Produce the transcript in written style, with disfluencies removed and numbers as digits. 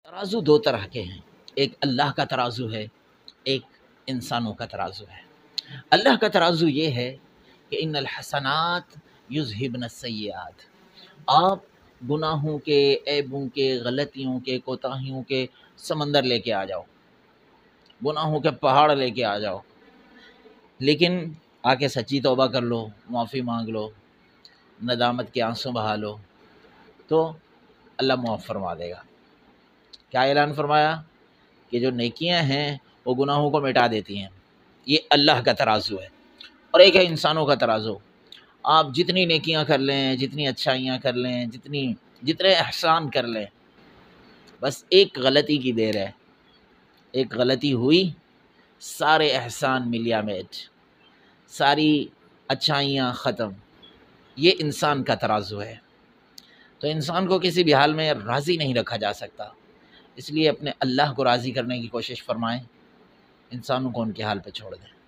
ترازو دو طرح کے ہیں، ایک اللہ کا ترازو ہے، ایک انسانوں کا ترازو ہے۔ اللہ کا ترازو یہ ہے کہ ان الحسنات یذہبن السیئات، آپ گناہوں کے، عیبوں کے، غلطیوں کے، کوتاہیوں کے سمندر لے کے آ جاؤ، گناہوں کے پہاڑ لے کے آ جاؤ، لیکن آ کے سچی توبہ کر لو، معافی مانگ لو، ندامت کے آنسو بہا لو، تو اللہ معاف فرما دے گا۔ کیا اعلان فرمایا کہ جو نیکیاں ہیں وہ گناہوں کو مٹا دیتی ہیں، یہ اللہ کا ترازو ہے۔ اور ایک ہے انسانوں کا ترازو، آپ جتنی نیکیاں کر لیں، جتنی اچھائیاں کر لیں، جتنے احسان کر لیں، بس ایک غلطی کی دیر ہے، ایک غلطی ہوئی، سارے احسان ملیا میٹ، ساری اچھائیاں ختم۔ یہ انسان کا ترازو ہے۔ تو انسان کو کسی بھی حال میں راضی نہیں رکھا جا سکتا، اس لیے اپنے اللہ کو راضی کرنے کی کوشش فرمائیں، انسانوں کو ان کے حال پہ چھوڑ دیں۔